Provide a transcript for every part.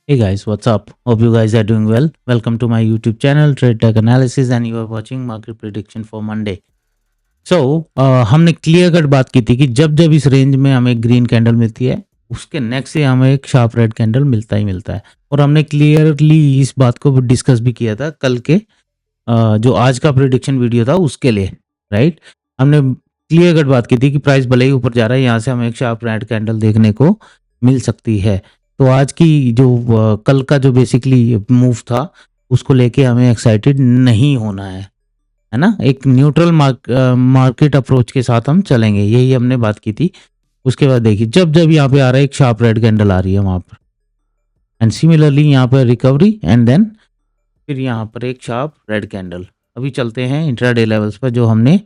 Hey guys, what's up? Hope you guys are doing well. Welcome to my YouTube channel Trade Tech Analysis and you are watching Market Prediction for Monday. So हमने clear cut बात की थी कि जब जब इस range में हमें ग्रीन कैंडल मिलती है उसके नेक्स्ट से हमें एक शार्प रेड कैंडल मिलता ही मिलता है। और हमने क्लियरली इस बात को डिस्कस भी किया था कल के जो आज का प्रिडिक्शन वीडियो था उसके लिए, राइट। हमने क्लियर कट बात की थी कि प्राइस भले ही ऊपर जा रहा है, यहाँ से हमें एक शार्प रेड कैंडल देखने को मिल सकती है। तो आज की जो कल का जो बेसिकली मूव था उसको लेके हमें एक्साइटेड नहीं होना है ना। एक न्यूट्रल मार्केट अप्रोच के साथ हम चलेंगे, यही हमने बात की थी। उसके बाद देखिए जब जब यहाँ पे आ रहा है एक शार्प रेड कैंडल आ रही है वहाँ पर, एंड सिमिलरली यहाँ पर रिकवरी एंड देन फिर यहाँ पर एक शार्प रेड कैंडल। अभी चलते हैं इंट्राडे लेवल्स पर जो हमने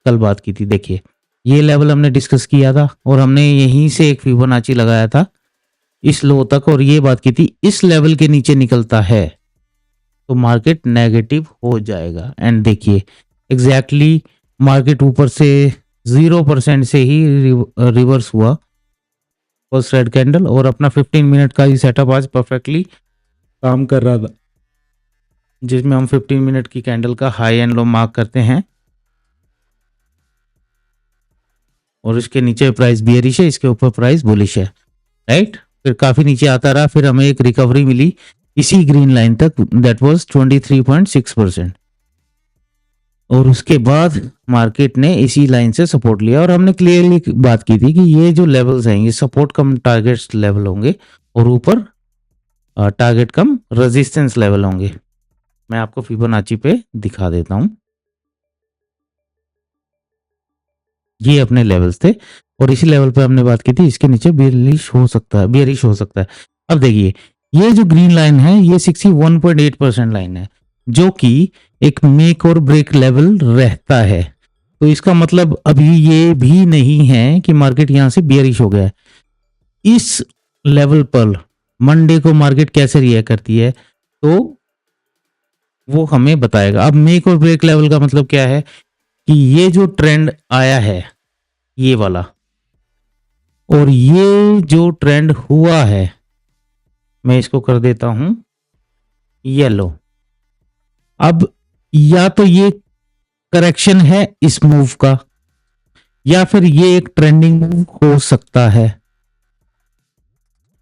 कल बात की थी। देखिए ये लेवल हमने डिस्कस किया था और हमने यहीं से एक फिबोनाची लगाया था इस लो तक, और ये बात की थी इस लेवल के नीचे निकलता है तो मार्केट नेगेटिव हो जाएगा। एंड देखिए एग्जैक्टली मार्केट ऊपर से 0% से ही रिवर्स हुआ फर्स्ट रेड कैंडल, और अपना 15 मिनट का ही सेटअप आज परफेक्टली काम कर रहा था, जिसमें हम 15 मिनट की कैंडल का हाई एंड लो मार्क करते हैं। और इसके नीचे प्राइस बियरिश है, इसके ऊपर प्राइस बुलिश है, राइट। फिर काफी नीचे आता रहा, फिर हमें एक रिकवरी मिली इसी ग्रीन लाइन तक, दैट वाज 23.6%। और उसके बाद मार्केट ने इसी लाइन से सपोर्ट लिया और हमने क्लियरली बात की थी कि ये जो लेवल्स हैं ये सपोर्ट कम टारगेट लेवल होंगे और ऊपर टारगेट कम रेजिस्टेंस लेवल होंगे। मैं आपको फिबोनाची पे दिखा देता हूं। ये अपने लेवल्स थे और इसी लेवल पे हमने बात की थी इसके नीचे बियरिश हो सकता है। अब देखिए ये जो ग्रीन लाइन है ये 61.8% लाइन है जो कि एक मेक और ब्रेक लेवल रहता है। तो इसका मतलब अभी ये भी नहीं है कि मार्केट यहां से बियरिश हो गया है। इस लेवल पर मंडे को मार्केट कैसे रिएक्ट करती है तो वो हमें बताएगा। अब मेक और ब्रेक लेवल का मतलब क्या है कि ये जो ट्रेंड आया है ये वाला, और ये जो ट्रेंड हुआ है मैं इसको कर देता हूं येलो। अब या तो ये करेक्शन है इस मूव का या फिर ये एक ट्रेंडिंग मूव हो सकता है,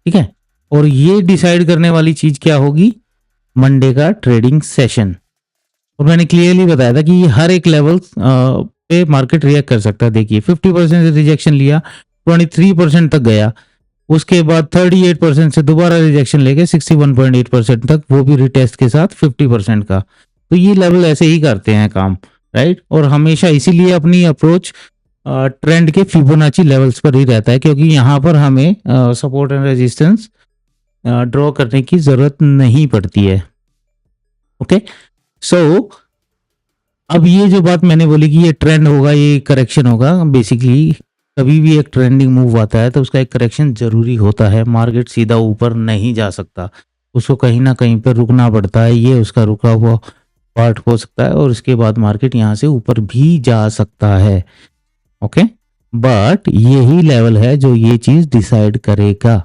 ठीक है। और ये डिसाइड करने वाली चीज क्या होगी, मंडे का ट्रेडिंग सेशन। और मैंने क्लियरली बताया था कि ये हर एक लेवल पे मार्केट रिएक्ट कर सकता है। देखिए 50% से रिजेक्शन लिया, 23% तक गया, उसके बाद 38% से दोबारा रिजेक्शन लेके 61.8% तक, वो भी रिटेस्ट के साथ 50% का। तो ये लेवल ऐसे ही करते हैं काम, राइट। और हमेशा इसीलिए अपनी अप्रोच ट्रेंड के फिबोनाची लेवल्स पर ही रहता है, क्योंकि यहाँ पर हमें सपोर्ट एंड रेजिस्टेंस ड्रॉ करने की जरूरत नहीं पड़ती है। ओके सो अब ये जो बात मैंने बोली कि ये ट्रेंड होगा, ये करेक्शन होगा, बेसिकली कभी भी एक ट्रेंडिंग मूव आता है तो उसका एक करेक्शन जरूरी होता है। मार्केट सीधा ऊपर नहीं जा सकता, उसको कहीं ना कहीं पर रुकना पड़ता है। ये उसका रुका हुआ पार्ट हो सकता है और उसके बाद मार्केट यहाँ से ऊपर भी जा सकता है, ओके। बट यही लेवल है जो ये चीज डिसाइड करेगा।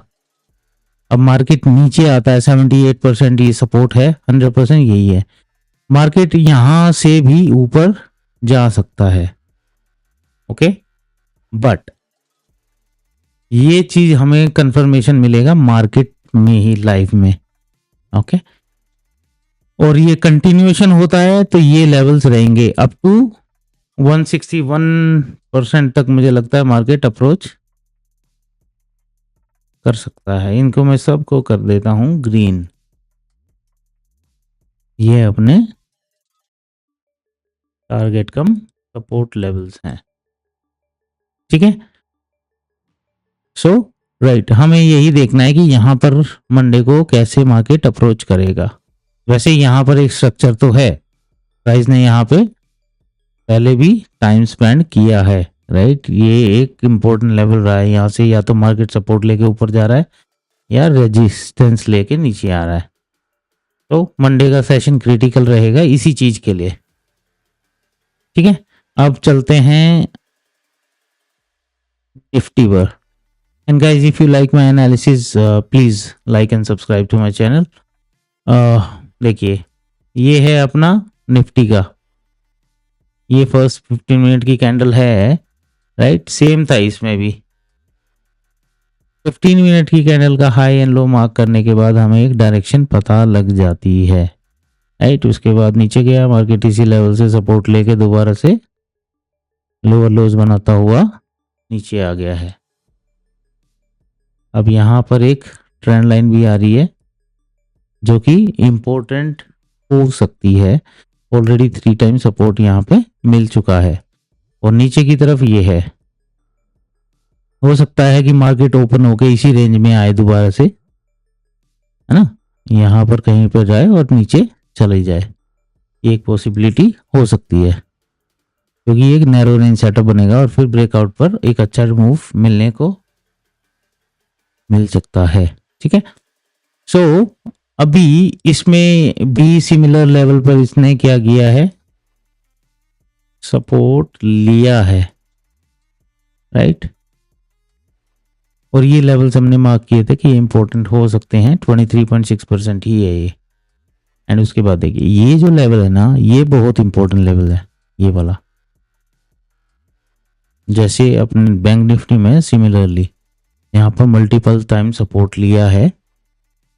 अब मार्केट नीचे आता है 78%, ये सपोर्ट है, 100% यही है। मार्केट यहां से भी ऊपर जा सकता है, ओके। बट ये चीज हमें कंफर्मेशन मिलेगा मार्केट में ही, लाइव में, ओके। और ये कंटिन्यूएशन होता है तो ये लेवल्स रहेंगे अप टू 161% तक। मुझे लगता है मार्केट अप्रोच कर सकता है। इनको मैं सबको कर देता हूं ग्रीन, ये अपने टारगेट कम सपोर्ट लेवल्स हैं, ठीक है। सो राइट, हमें यही देखना है कि यहाँ पर मंडे को कैसे मार्केट अप्रोच करेगा। वैसे यहाँ पर एक स्ट्रक्चर तो है, प्राइस ने यहाँ पे पहले भी टाइम स्पेंड किया है, राइट। ये एक इम्पोर्टेंट लेवल रहा है, यहाँ से या तो मार्केट सपोर्ट लेके ऊपर जा रहा है या रेजिस्टेंस लेके नीचे आ रहा है। तो मंडे का सेशन क्रिटिकल रहेगा इसी चीज के लिए, ठीक है। अब चलते हैं निफ्टी पर। And guys, if you like my analysis, please like and subscribe to my channel. देखिए, ये है अपना निफ्टी का, ये फर्स्ट 15 मिनट की कैंडल है, राइट। सेम था इसमें भी। 15 मिनट की कैंडल का हाई एंड लो मार्क करने के बाद हमें एक डायरेक्शन पता लग जाती है, राइट। उसके बाद नीचे गया मार्केट, इसी लेवल से सपोर्ट लेके दोबारा से लोअर लोज बनाता हुआ नीचे आ गया है। अब यहाँ पर एक ट्रेंड लाइन भी आ रही है जो कि इम्पोर्टेंट हो सकती है। ऑलरेडी 3 टाइम सपोर्ट यहाँ पे मिल चुका है और नीचे की तरफ ये है। हो सकता है कि मार्केट ओपन होके इसी रेंज में आए दोबारा से, है ना, यहाँ पर कहीं पर जाए और नीचे चले जाए। ये एक पॉसिबिलिटी हो सकती है क्योंकि एक नैरो रेंज सेटअप बनेगा और फिर ब्रेकआउट पर एक अच्छा मूव मिलने को मिल सकता है, ठीक है। सो अभी इसमें भी सिमिलर लेवल पर इसने क्या किया है, सपोर्ट लिया है, राइट। और ये लेवल्स हमने मार्क किए थे कि इंपॉर्टेंट हो सकते हैं। 23.6% ही है ये। एंड उसके बाद देखिए, ये जो लेवल है ना, ये बहुत इंपॉर्टेंट लेवल है, ये वाला। जैसे अपने बैंक निफ्टी में सिमिलरली यहाँ पर मल्टीपल टाइम सपोर्ट लिया है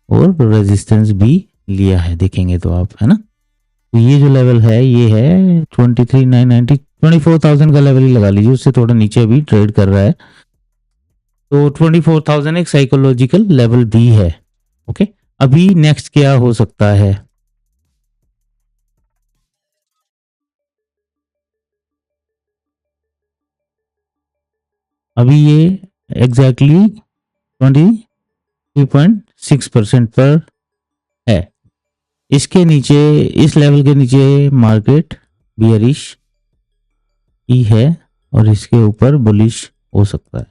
और रेजिस्टेंस भी लिया है, देखेंगे तो आप, है ना। तो ये जो लेवल है, ये है 23,990, 24,000 का लेवल ही लगा लीजिए, उससे थोड़ा नीचे भी ट्रेड कर रहा है। तो 24,000 एक साइकोलॉजिकल लेवल भी है, ओके। अभी नेक्स्ट क्या हो सकता है, अभी ये एग्जैक्टली 23.6% पर है। इसके नीचे, इस लेवल के नीचे मार्केट बियरिश ही है और इसके ऊपर बुलिश हो सकता है,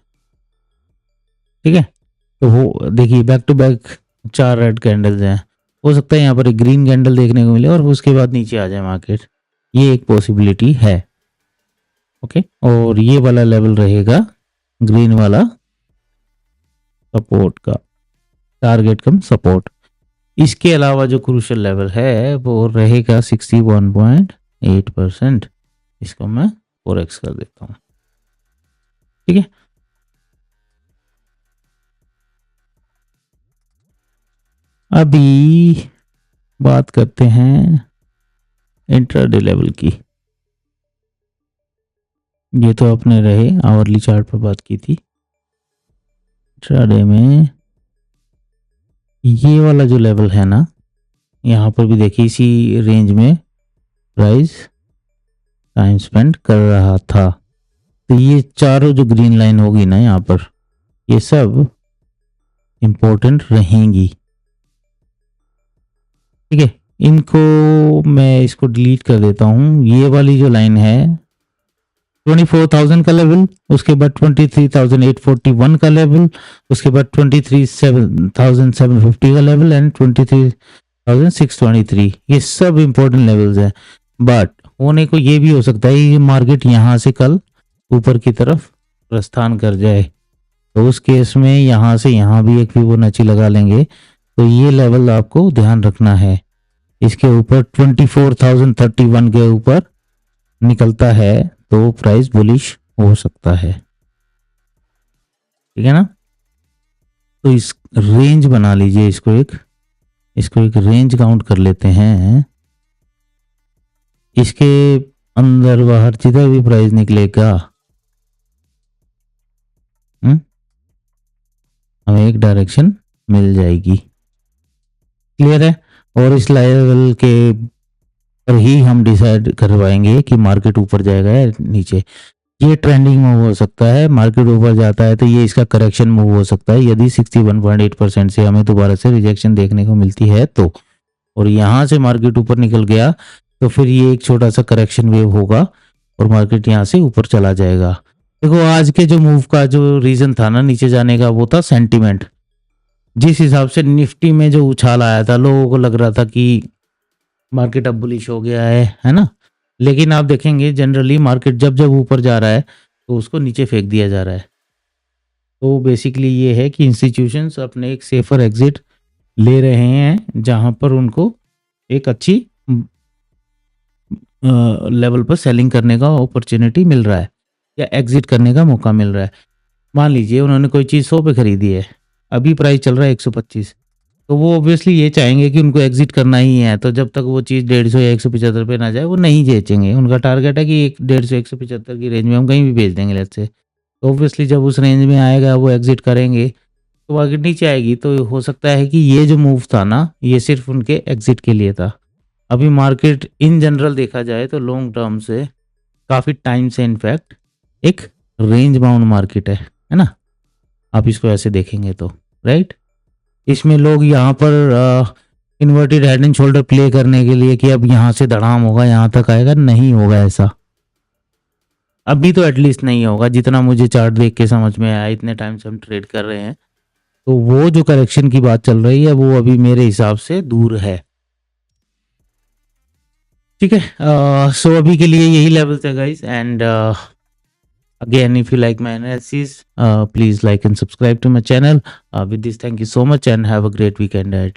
ठीक है। तो वो देखिए, back to back 4 red candles हैं। हो सकता है यहाँ पर एक ग्रीन कैंडल देखने को मिले और उसके बाद नीचे आ जाए मार्केट, ये एक पॉसिबिलिटी है, ओके। और ये वाला लेवल रहेगा ग्रीन वाला सपोर्ट का, टारगेट कम सपोर्ट। इसके अलावा जो क्रूशियल लेवल है वो रहेगा 61.8%। इसको मैं 4x कर देता हूँ, ठीक है। अभी बात करते हैं इंट्राडे लेवल की। ये तो अपने रहे आवरली चार्ट पर बात की थी। इंट्राडे में ये वाला जो लेवल है ना, यहाँ पर भी देखिए इसी रेंज में प्राइस टाइम स्पेंड कर रहा था। तो ये चारों जो ग्रीन लाइन होगी ना यहाँ पर, ये सब इंपॉर्टेंट रहेंगी, ठीक है। इनको मैं इसको डिलीट कर देता हूँ। ये वाली जो लाइन है 24,000 का लेवल, उसके बाद 23,841 का लेवल, उसके बाद 23,750 का लेवल एंड 23,623। ये सब इंपॉर्टेंट लेवल्स हैं। बट होने को ये भी हो सकता है ये मार्केट यहाँ से कल ऊपर की तरफ प्रस्थान कर जाए, तो उस केस में यहाँ से यहाँ भी एक फिबोनाची लगा लेंगे। तो ये लेवल आपको ध्यान रखना है। इसके ऊपर 24,031 के ऊपर निकलता है तो प्राइस बुलिश हो सकता है, ठीक है ना। तो इस रेंज बना लीजिए, इसको एक रेंज काउंट कर लेते हैं। इसके अंदर बाहर जिधर भी प्राइस निकलेगा हमें एक डायरेक्शन मिल जाएगी, क्लियर है। और इस लेवल के पर ही हम डिसाइड कर पाएंगे कि मार्केट ऊपर जाएगा या नीचे। ये ट्रेंडिंग मूव हो सकता है, मार्केट ऊपर जाता है तो ये इसका करेक्शन मूव हो सकता है यदि 61.8% से हमें दोबारा से रिजेक्शन देखने को मिलती है तो। और यहाँ से मार्केट ऊपर निकल गया तो फिर ये एक छोटा सा करेक्शन वेव होगा और मार्केट यहाँ से ऊपर चला जाएगा। देखो, आज के जो मूव का जो रीजन था ना नीचे जाने का, वो था सेंटीमेंट। जिस हिसाब से निफ्टी में जो उछाल आया था, लोगों को लग रहा था कि मार्केट अब बुलिश हो गया है ना। लेकिन आप देखेंगे जनरली मार्केट जब जब ऊपर जा रहा है तो उसको नीचे फेंक दिया जा रहा है। तो बेसिकली ये है कि इंस्टीट्यूशंस अपने एक सेफर एग्जिट ले रहे हैं जहां पर उनको एक अच्छी लेवल पर सेलिंग करने का अपॉर्चुनिटी मिल रहा है या एग्जिट करने का मौका मिल रहा है। मान लीजिए उन्होंने कोई चीज़ 100 पे खरीदी है, अभी प्राइस चल रहा है 125, तो वो ऑब्वियसली ये चाहेंगे कि उनको एग्जिट करना ही है। तो जब तक वो चीज़ 150 या 175 पे ना जाए वो नहीं बेचेंगे। उनका टारगेट है कि 150 175 की रेंज में हम कहीं भी बेच देंगे लेट्स से। तो ऑब्वियसली जब उस रेंज में आएगा वो एग्जिट करेंगे, तो मार्केट नीचे आएगी। तो हो सकता है कि ये जो मूव था ना, ये सिर्फ उनके एग्जिट के लिए था। अभी मार्केट इन जनरल देखा जाए तो लॉन्ग टर्म से काफ़ी टाइम से इनफैक्ट एक रेंज बाउंड मार्केट है ना? आप इसको ऐसे देखेंगे तो, राइट? इसमें लोग यहाँ पर inverted head and shoulder play करने के लिए कि अब यहाँ से धड़ाम होगा, यहाँ तक आएगा, नहीं होगा ऐसा। अभी तो एटलीस्ट नहीं होगा, जितना मुझे चार्ट देख के समझ में आया, इतने टाइम से हम ट्रेड कर रहे हैं। तो वो जो करेक्शन की बात चल रही है वो अभी मेरे हिसाब से दूर है। ठीक है, सो अभी के लिए यही लेवल्स है guys. And again, if you like my analysis, please like and subscribe to my channel. With this, thank you so much and have a great weekend ahead.